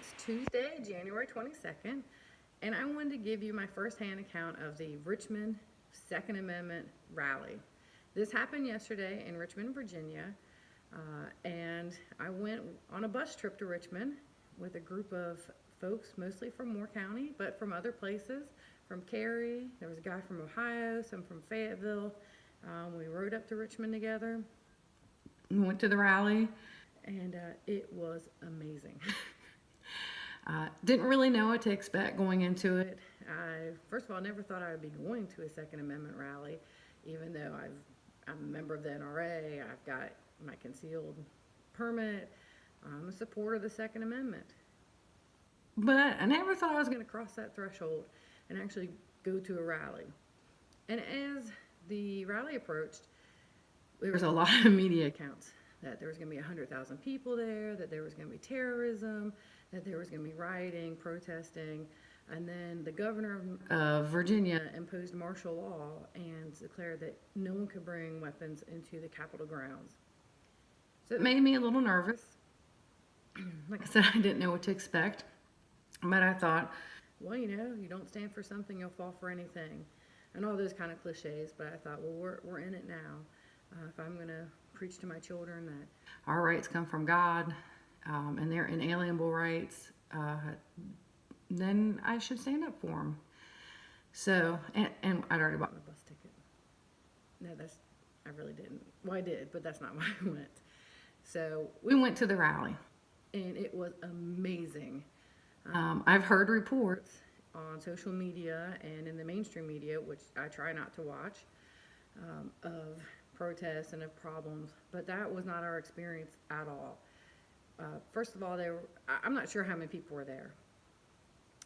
It's Tuesday, January 22nd, and I wanted to give you my firsthand account of the Richmond Second Amendment rally. This happened yesterday in Richmond, Virginia, and I went on a bus trip to Richmond with a group of folks, mostly from Moore County, but from other places, from Cary. There was a guy from Ohio, some from Fayetteville. We rode up to Richmond together. We went to the rally, and it was amazing. Didn't really know what to expect going into it. First of all, never thought I would be going to a Second Amendment rally, even though I'm a member of the NRA, I've got my concealed permit, I'm a supporter of the Second Amendment. But I never thought I was going to cross that threshold and actually go to a rally. And as the rally approached, there was a lot of media accounts that there was going to be 100,000 people there, that there was going to be terrorism, that there was going to be rioting, protesting, and then the governor of Virginia imposed martial law and declared that no one could bring weapons into the Capitol grounds. So it made me a little nervous. Like I said, I didn't know what to expect, but I thought, well, you don't stand for something, you'll fall for anything, and all those kind of cliches. But I thought, well, we're in it now. If I'm going to preach to my children that our rights come from God and they're inalienable rights, then I should stand up for them. So, and I'd already bought my bus ticket. No, I really didn't. Well, I did, but that's not why I went. So we went to the rally, and it was amazing. I've heard reports on social media and in the mainstream media, which I try not to watch, of protests and of problems, but that was not our experience at all. First of all, I'm not sure how many people were there.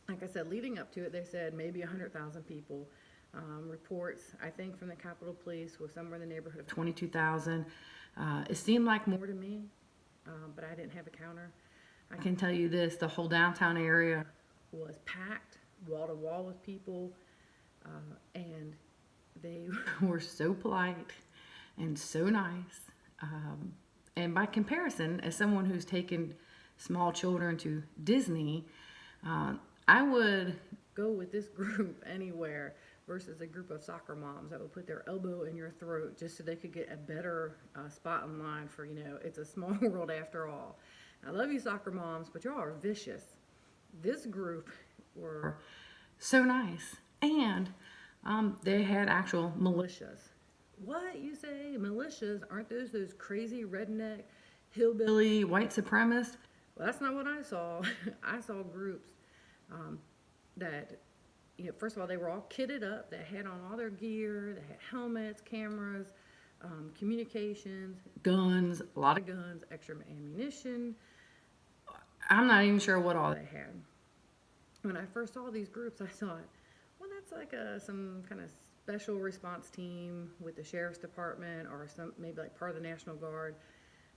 Like I said, leading up to it, they said maybe 100,000 people. Reports, I think, from the Capitol Police was somewhere in the neighborhood of 22,000. It seemed like more to me, but I didn't have a counter. I can tell you this, the whole downtown area was packed, wall to wall with people, and they were so polite and so nice. And by comparison, as someone who's taken small children to Disney, I would go with this group anywhere versus a group of soccer moms that would put their elbow in your throat just so they could get a better spot in line for, it's a small world after all. I love you, soccer moms, but y'all are vicious. This group were so nice, and they had actual militias. What, you say? Militias? Aren't those crazy redneck, hillbilly, white supremacists? Well, that's not what I saw. I saw groups that, first of all, they were all kitted up. They had on all their gear. They had helmets, cameras, communications, guns, a lot of guns, extra ammunition. I'm not even sure what all they had. When I first saw these groups, I thought, well, that's like some kind of special response team with the sheriff's department or maybe like part of the National Guard.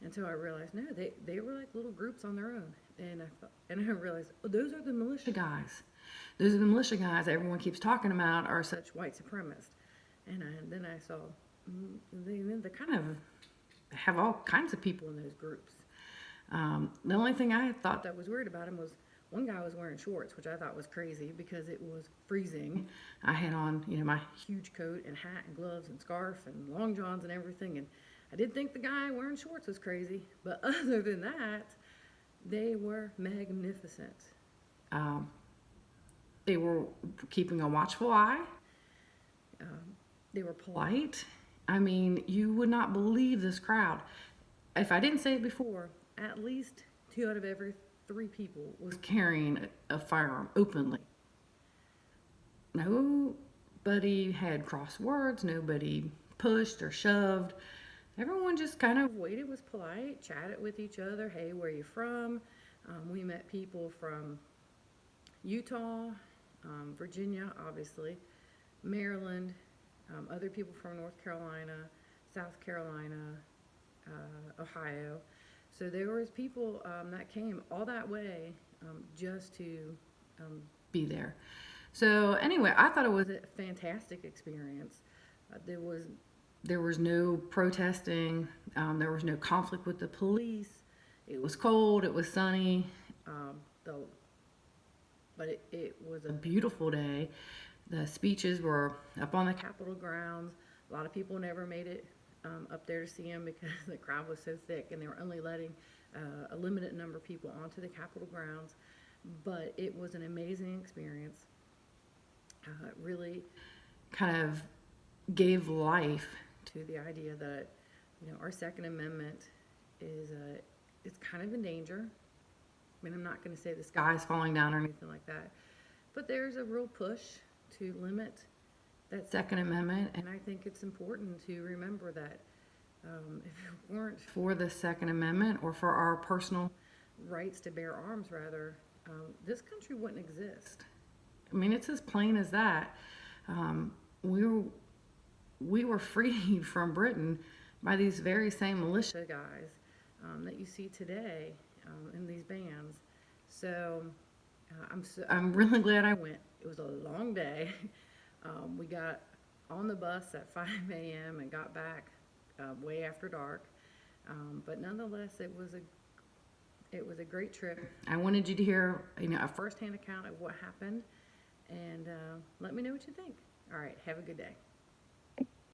And so I realized, no, they were like little groups on their own. And I realized, oh, those are the militia guys. Those are the militia guys everyone keeps talking about are such white supremacists. And then I saw, they kind of have all kinds of people in those groups. The only thing I thought that was weird about them was one guy was wearing shorts, which I thought was crazy because it was freezing. I had on, my huge coat and hat and gloves and scarf and long johns and everything. And I did think the guy wearing shorts was crazy. But other than that, they were magnificent. They were keeping a watchful eye. They were polite. I mean, you would not believe this crowd. If I didn't say it before, at least 2 out of every 3 people was carrying a firearm openly. Nobody had crossed words. Nobody pushed or shoved. Everyone just kind of waited, was polite, chatted with each other. Hey, where are you from? We met people from Utah, Virginia, obviously, Maryland, other people from North Carolina, South Carolina, Ohio. So there was people that came all that way just to be there. So anyway, I thought it was a fantastic experience. There was no protesting. There was no conflict with the police. It was cold. It was sunny. the but it was a beautiful day. The speeches were up on the Capitol grounds. A lot of people never made it up there to see them because the crowd was so thick, and they were only letting a limited number of people onto the Capitol grounds. But it was an amazing experience. It really kind of gave life to the idea that, you know, our Second Amendment is it's kind of in danger. I mean, I'm not going to say the sky is falling down or anything like that, but there's a real push to limit that Second Amendment, and I think it's important to remember that if it weren't for the Second Amendment, or for our personal rights to bear arms, rather, this country wouldn't exist. I mean, it's as plain as that. We were freed from Britain by these very same militia guys that you see today in these bands. So I'm really glad I went. It was a long day. We got on the bus at 5 a.m. and got back way after dark. But nonetheless, it was a great trip. I wanted you to hear, you know, a firsthand account of what happened, and let me know what you think. All right, have a good day.